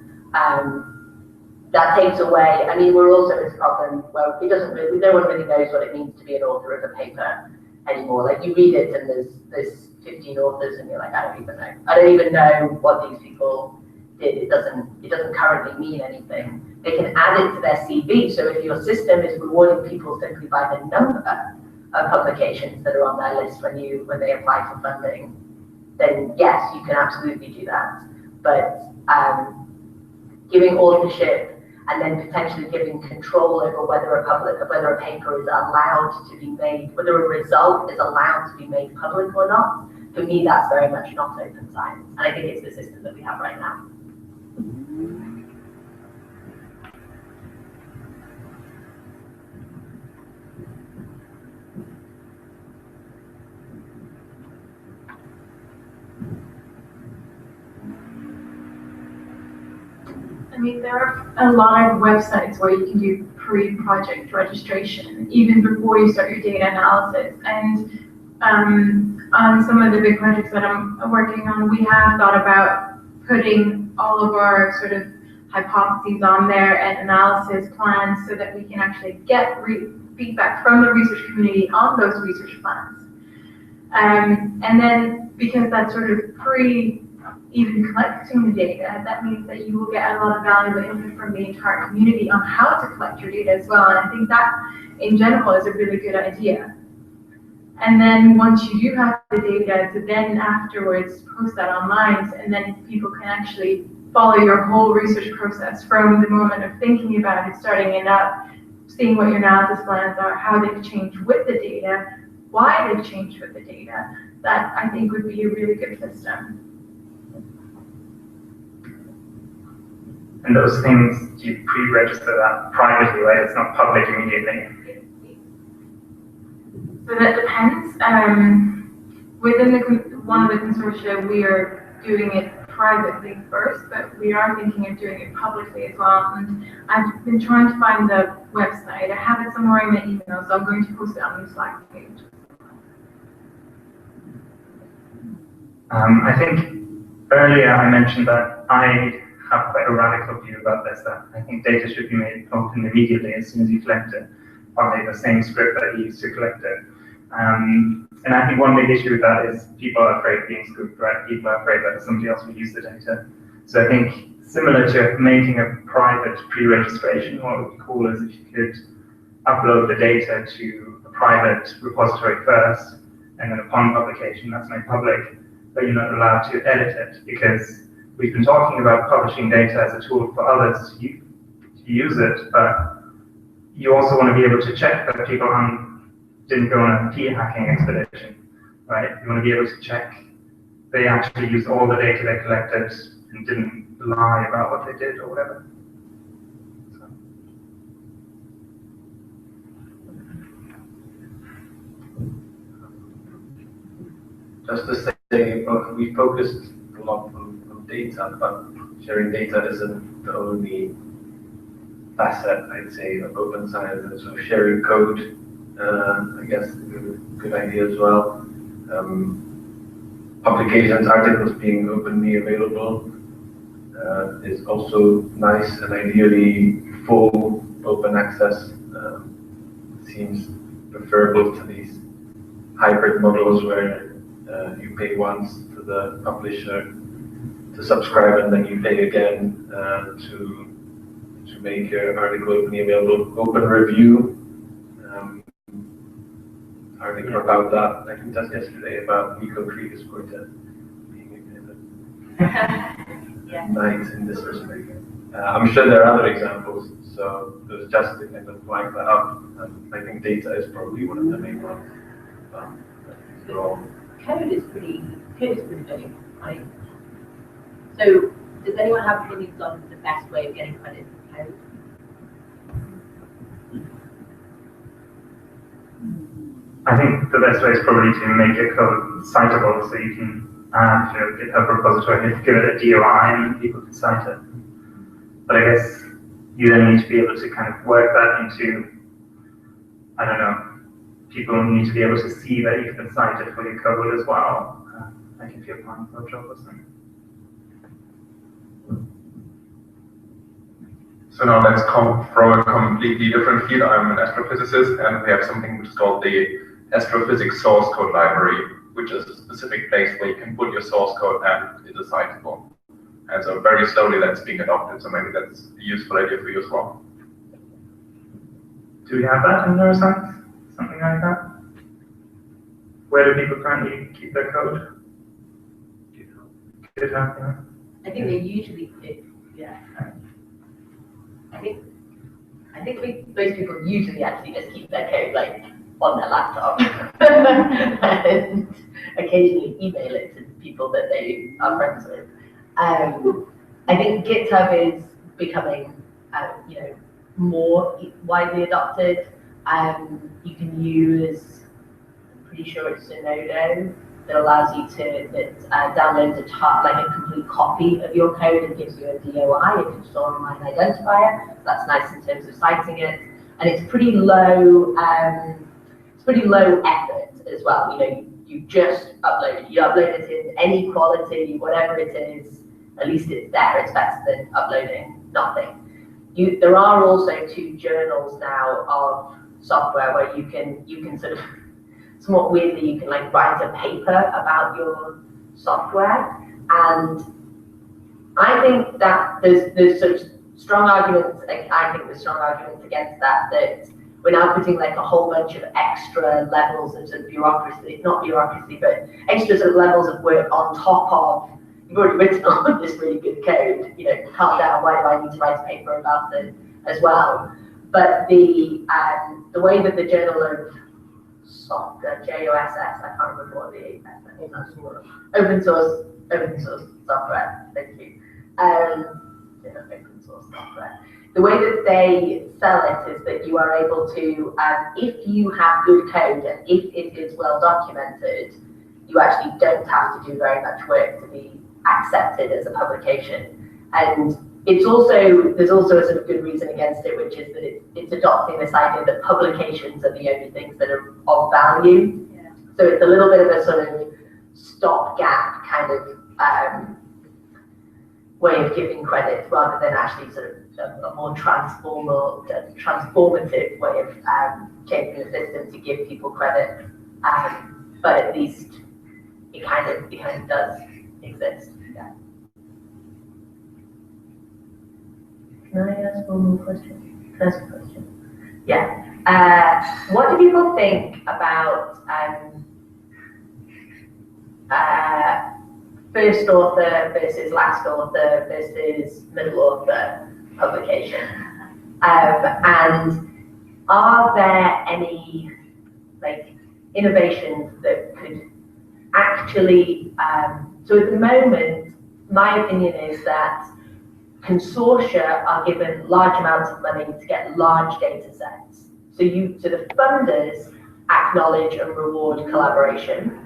that takes away, I mean, we're also in this problem where it doesn't really, no one really knows what it means to be an author of a paper anymore. Like you read it and there's 15 authors and you're like, I don't even know. I don't even know what these people did. It doesn't currently mean anything. They can add it to their CV. So if your system is rewarding people simply by the number of publications that are on their list when they apply for funding, then yes, you can absolutely do that. But giving authorship and then potentially giving control over whether a paper is allowed to be made, whether a result is allowed to be made public or not, for me that's very much not open science. And I think it's the system that we have right now. I mean, there are a lot of websites where you can do pre-project registration, even before you start your data analysis. And on some of the big projects that I'm working on, we have thought about putting all of our sort of hypotheses on there and analysis plans so that we can actually get feedback from the research community on those research plans. And then because that's sort of even collecting the data, that means that you will get a lot of valuable input from the entire community on how to collect your data as well. And I think that in general is a really good idea. And then once you do have the data, to then afterwards post that online, and then people can actually follow your whole research process from the moment of thinking about it, starting it up, seeing what your analysis plans are, how they've changed with the data, why they've changed with the data. That I think would be a really good system. And those things, you pre-register that privately, right? It's not public immediately. So that depends. Within one of the consortia, we are doing it privately first, but we are thinking of doing it publicly as well. And I've been trying to find the website. I have it somewhere in my email, so I'm going to post it on the Slack page. I think earlier I mentioned that I have quite a radical view about this, that I think data should be made open immediately as soon as you collect it, by the same script that you used to collect it. And I think one big issue with that is people are afraid of being scooped, right? People are afraid that somebody else will use the data. So I think similar to making a private pre-registration, what would be cool is if you could upload the data to a private repository first, and then upon publication, that's made public, but you're not allowed to edit it, because we've been talking about publishing data as a tool for others to use it, but you also want to be able to check that people didn't go on a p-hacking expedition, right? You want to be able to check they actually used all the data they collected and didn't lie about what they did or whatever. Just to say, we focused a lot on data, but sharing data isn't the only facet, I'd say, of open science. So sharing code, I guess, is a good idea as well. Publications, articles being openly available is also nice, and ideally full open access seems preferable to these hybrid models where you pay once to the publisher to subscribe, and then you pay again to make your article openly available. Open review article about that. I think that's yesterday about Concrete Quartet being a nice in this respect. I'm sure there are other examples, so it was just to kind of flag that up. I think data is probably one of the main ones. Code is pretty big, right? So, does anyone have opinions on the best way of getting credit for code? I think the best way is probably to make your code citable, so you can add to your GitHub repository, give it a DOI, and people can cite it. But I guess you then need to be able to kind of work that into, I don't know, people need to be able to see that you've been cited for your code as well. Like if you're applying for a job or something. So now let's come from a completely different field. I'm an astrophysicist, and we have something which is called the Astrophysics Source Code Library, which is a specific place where you can put your source code and it is citable. And so very slowly that's being adopted, so maybe that's a useful idea for you as well. Do we have that in neuroscience? Something like that? Where do people currently keep their code? GitHub, yeah. I think they usually do, yeah. I think most people usually actually just keep their code like on their laptop and occasionally email it to people that they are friends with. I think GitHub is becoming, more widely adopted. You can use, I'm pretty sure it's Zenodo, that allows you to download a complete copy of your code and gives you a DOI, a digital online identifier. That's nice in terms of citing it, and it's pretty low. It's pretty low effort as well. You just upload it. You upload it in any quality, whatever it is. At least it's there. It's better than uploading nothing. There are also 2 journals now of software where you can sort of, somewhat weirdly, you can like write a paper about your software, and I think that there's such strong arguments. I think there's strong arguments against that we're now putting like a whole bunch of extra levels of sort of bureaucracy, not bureaucracy, but extra sort of levels of work on top of. You've already written all this really good code. Calm down. Why do I need to write a paper about it as well? But the way that the Journal of Software, JOSS, I can't remember what the open source software. Thank you. Open source software. The way that they sell it is that you are able to, if you have good code and if it is well documented, you actually don't have to do very much work to be accepted as a publication. And there's also a sort of good reason against it, which is that it's adopting this idea that publications are the only things that are of value. Yeah. So it's a little bit of a sort of stopgap kind of way of giving credit rather than actually sort of a more transformative way of changing the system to give people credit. But at least it kind of does exist. Yeah. Can I ask one more question? First question. Yeah. What do people think about first author versus last author versus middle author publication? And are there any innovations that could actually, so at the moment, my opinion is that consortia are given large amounts of money to get large data sets. So the funders acknowledge and reward collaboration,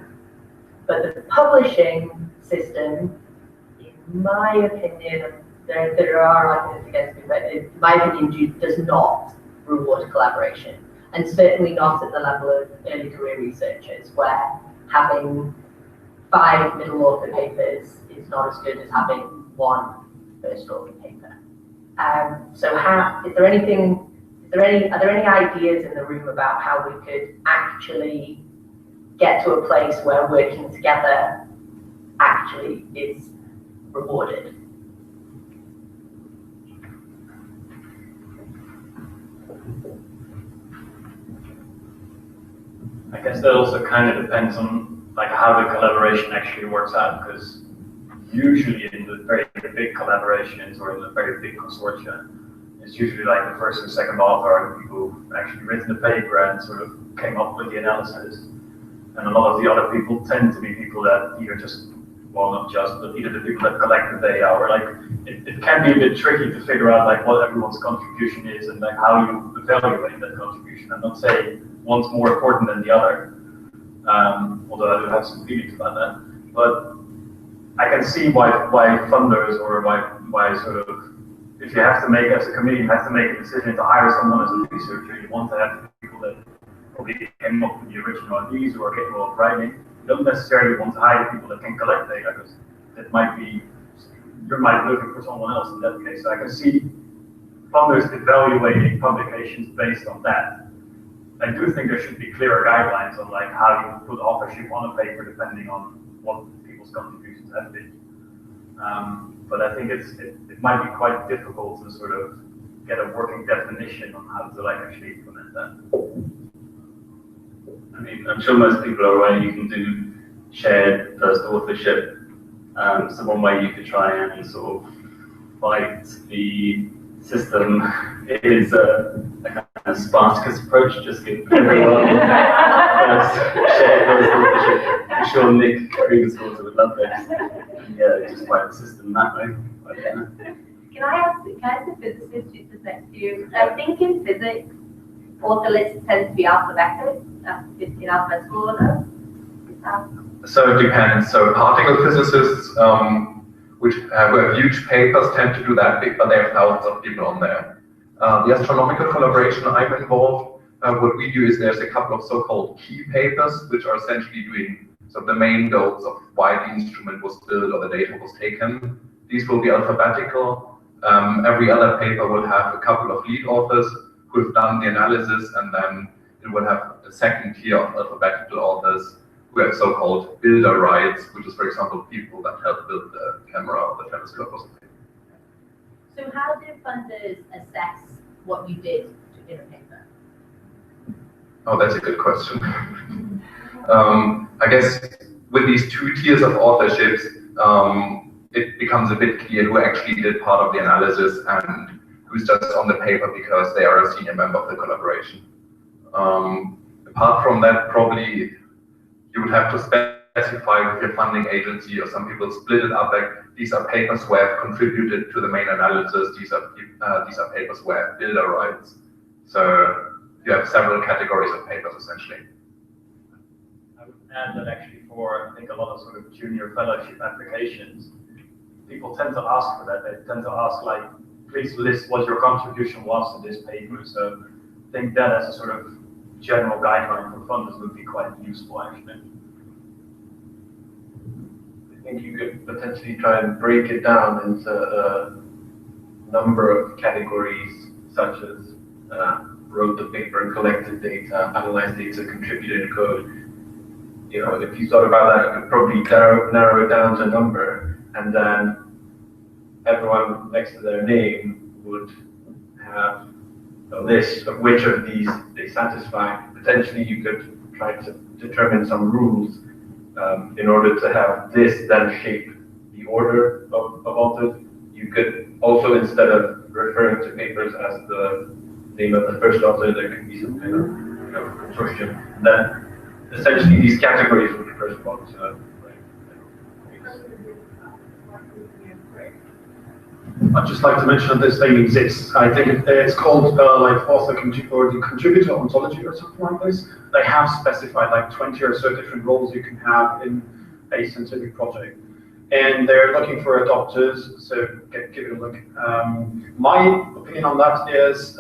but the publishing system, in my opinion, there are arguments against it, but in my opinion, does not reward collaboration, and certainly not at the level of early career researchers, where having 5 middle author papers is not as good as having 1 first author paper. So are there any ideas in the room about how we could actually get to a place where working together actually is rewarded? I guess that also kind of depends on how the collaboration actually works out, because usually in the very big collaborations or in the very big consortia, it's usually like the first and second author are the people who've actually written the paper and sort of came up with the analysis. And a lot of the other people tend to be people that either either the people that collect the data, or it can be a bit tricky to figure out what everyone's contribution is and how you evaluate that contribution. I'm not saying one's more important than the other, although I do have some feelings about that. But I can see why funders, or why sort of, if you have to make, as a committee, you have to make a decision to hire someone as a researcher, you want to have people that probably came up with the original ideas or are capable of writing. You don't necessarily want to hire people that can collect data, because that might be, you might be looking for someone else in that case. So I can see funders evaluating publications based on that. I do think there should be clearer guidelines on like how you put authorship on a paper depending on what people's contributions have been. But I think it might be quite difficult to sort of get a working definition on how to like actually implement that. I mean, I'm sure most people are aware you can do shared first authorship. So one way you could try and sort of fight the system is a kind of Spartacus approach, just give everyone shared first authorship. I'm sure Nick Krieger's author would love this. And yeah, just fight the system that way. Can I ask a physicist who sits next to you? I think in physics, author lists tend to be alphabetic, in alphabetical order. So it depends. So particle physicists, which have huge papers, tend to do that, but there are thousands of people on there. The astronomical collaboration I'm involved, what we do is there's a couple of so-called key papers, which are essentially doing the main goals of why the instrument was built or the data was taken. These will be alphabetical. Every other paper will have a couple of lead authors who have done the analysis, and then it will have a second tier of alphabetical authors who have so-called builder rights, which is, for example, people that helped build the camera or the telescope or something. So how do funders assess what you did in a paper? Oh, that's a good question. I guess with these two tiers of authorships, it becomes a bit clear who actually did part of the analysis and who's just on the paper because they are a senior member of the collaboration. Apart from that, probably you would have to specify with your funding agency, or some people split it up like these are papers who have contributed to the main analysis, these are papers who have builder rights. So you have several categories of papers essentially. I would add that actually for, I think, a lot of sort of junior fellowship applications, people tend to ask for that. They tend to ask like, please list what your contribution was to this paper. So I think that as a sort of general guideline for funders would be quite useful actually. I think you could potentially try and break it down into a number of categories, such as wrote the paper, collected data, analyzed data, contributed code. You know, if you thought about that, you could probably narrow it down to a number, and then everyone next to their name would have a list of which of these they satisfy. Potentially, you could try to determine some rules in order to have this then shape the order of authors. You could also, instead of referring to papers as the name of the first author, there could be some kind of consortium. And then essentially these categories would correspond to I'd just like to mention that this thing exists. I think it's called like author or the contributor ontology or something like this. They have specified like 20 or so different roles you can have in a scientific project. And they're looking for adopters, so give it a look. My opinion on that is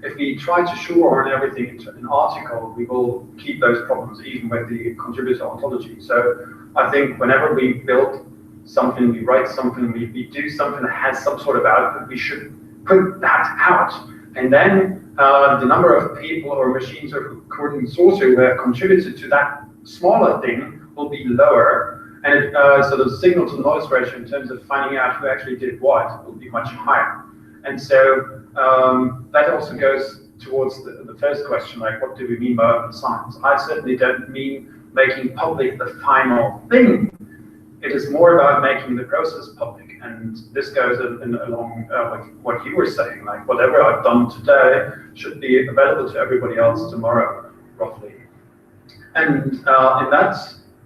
if we try to shoehorn everything into an article, we will keep those problems even with the contributor ontology. So I think whenever we build something, we write something, we do something that has some sort of output, we should put that out. And then the number of people or machines or consortia who have contributed to that smaller thing will be lower. And so the signal to noise ratio in terms of finding out who actually did what will be much higher. And so that also goes towards the first question, like what do we mean by open science? I certainly don't mean making public the final thing. It is more about making the process public. And this goes along with what you were saying, like whatever I've done today should be available to everybody else tomorrow, roughly. And in that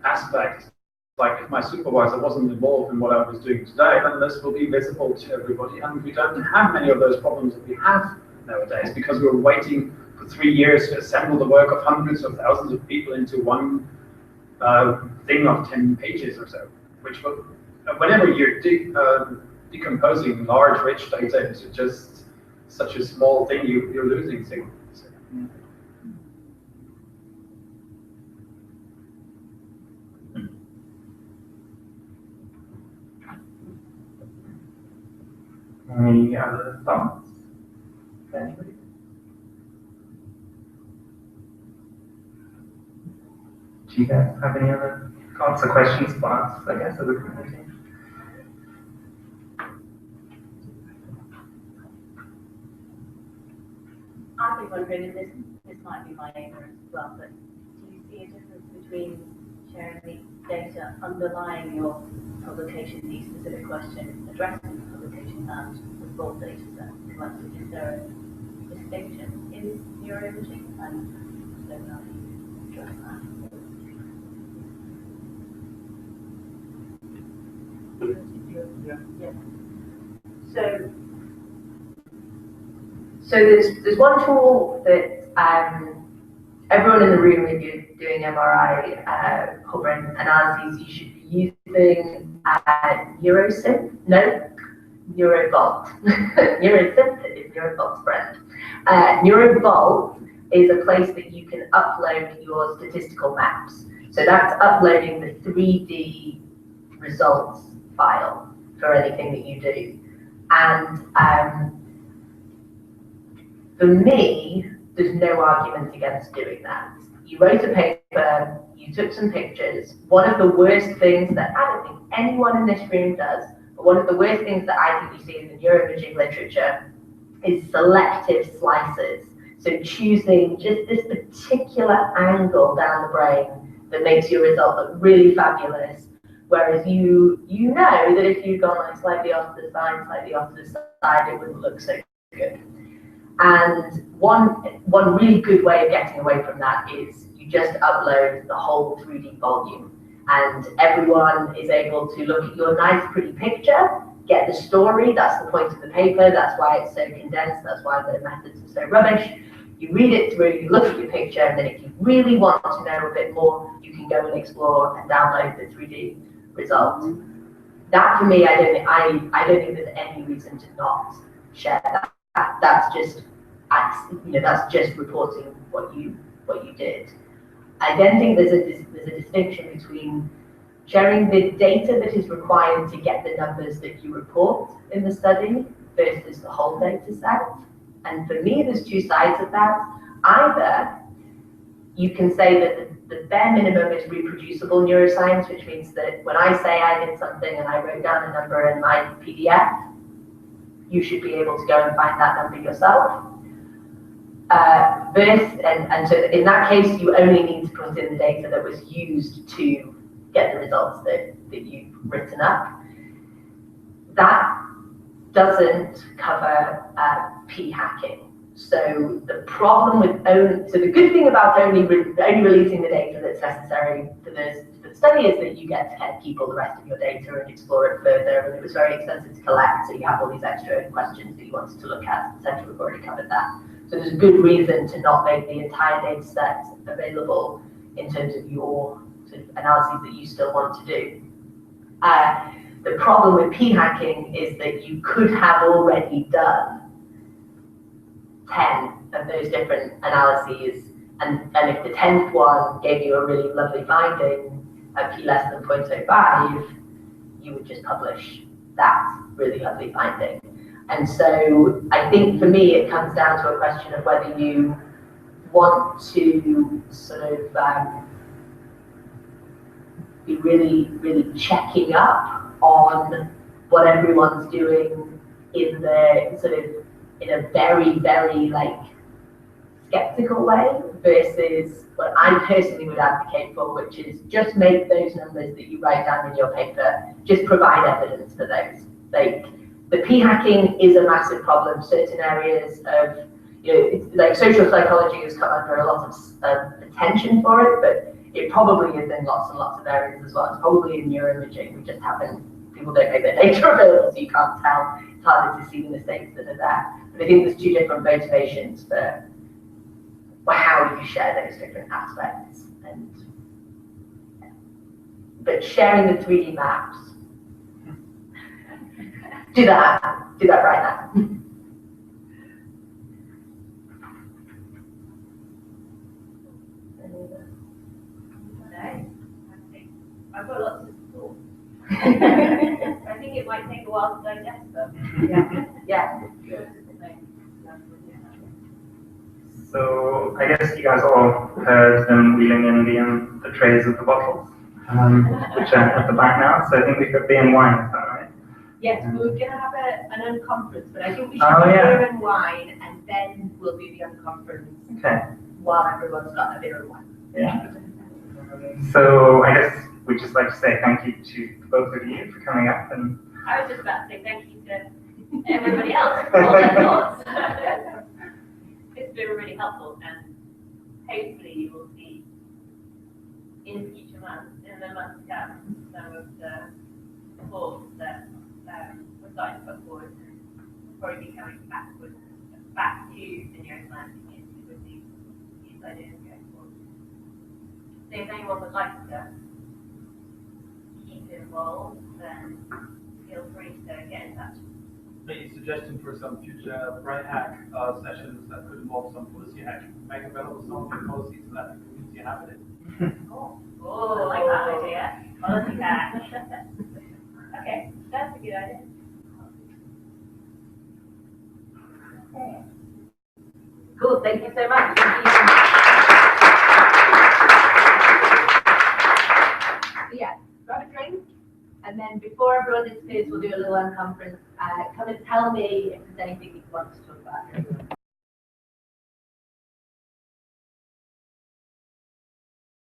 aspect, like if my supervisor wasn't involved in what I was doing today, then this will be visible to everybody. And we don't have many of those problems that we have nowadays because we're waiting for 3 years to assemble the work of hundreds of thousands of people into one thing of 10 pages or so, which will, whenever you're decomposing large, rich data into just such a small thing, you're losing signals. Any other thoughts? Anybody? Do you guys have any other thoughts or questions for us, I guess, as a community? I've been wondering, and this might be my ignorance as well, but do you see a difference between sharing the data underlying your publication, the specific question addressing the publication, and the full data set collected? Is there a distinction in neuroimaging? And so how do you address that? Yeah. So there's one tool that everyone in the room, if you're doing MRI whole brain analyses, you should be using Neurovault. Neurosynth is Neurovault's brand. Neurovault is a place that you can upload your statistical maps. So that's uploading the 3D results file for anything that you do. And for me, there's no argument against doing that. You wrote a paper, you took some pictures. One of the worst things that I don't think anyone in this room does, but one of the worst things that I think you see in the neuroimaging literature is selective slices. So choosing just this particular angle down the brain that makes your result look really fabulous. Whereas you know that if you'd gone like slightly off to the side, it wouldn't look so good. And one really good way of getting away from that is you just upload the whole 3D volume, and everyone is able to look at your nice pretty picture, get the story. That's the point of the paper. That's why it's so condensed. That's why the methods are so rubbish. You read it through, you look at your picture, and then if you really want to know a bit more, you can go and explore and download the 3D result. That for me, I don't think there's any reason to not share that. That's just reporting what you did. I then think there's a distinction between sharing the data that is required to get the numbers that you report in the study versus the whole data set. And for me, there's two sides of that. Either you can say that the bare minimum is reproducible neuroscience, which means that when I say I did something and I wrote down a number in my PDF, you should be able to go and find that number yourself. And so in that case, you only need to put in the data that was used to get the results that you've written up. That doesn't cover p-hacking. So the problem with the good thing about only releasing the data that's necessary for the study is that you get to kind of keep all the rest of your data and explore it further, and it was very expensive to collect, so you have all these extra questions that you wanted to look at. Essentially, we've already covered that. So there's a good reason to not make the entire data set available in terms of your sort of analyses that you still want to do. The problem with p-hacking is that you could have already done 10 of those different analyses, and if the 10th one gave you a really lovely finding at p less than 0.05, you would just publish that really lovely finding. And so I think for me, it comes down to a question of whether you want to sort of be really, really checking up on what everyone's doing in the sort of in a very, very like skeptical way versus what I personally would advocate for, which is just make those numbers that you write down in your paper, just provide evidence for those. Like the p-hacking is a massive problem. Certain areas of, like social psychology has come under a lot of attention for it, but it probably is in lots and lots of areas as well. It's probably in neuroimaging. We just haven't, people don't make their data available, so you can't tell. It's harder to see the mistakes that are there. But I think there's two different motivations for how you share those different aspects. But sharing the 3D maps, do that right now. I've got lots of thoughts. I think it might take a while to digest them. Yeah. So I guess you guys all heard them wheeling in the trays of the bottles, which are at the back now. So I think we've got beer and wine, is that right? Yes, we were going to have an unconference, but I think we should Oh, do yeah. beer and wine, and then we'll do the unconference Okay. while everyone's got a beer and wine. Yeah. So I guess we'd just like to say thank you to both of you for coming up. And I was just about to say thank you to everybody else for all their thoughts. It's been really helpful, and hopefully you will see in future months, in the months to come, some of the thoughts that we're starting to put forward, and we'll probably be coming back to the neuroscience community with these ideas going forward. So if anyone would like to keep involved, then feel free to get in touch. Any suggestion for some future Brainhack sessions that could involve some policy hack? Make available some of the policies so that the community have it. Oh, I like that idea. Policy hack. Okay, that's a good idea. Cool, thank you so much. So yeah, grab a drink, and then before everyone disappears, we'll do a little unconference. Come and tell me if there's anything you want to talk about.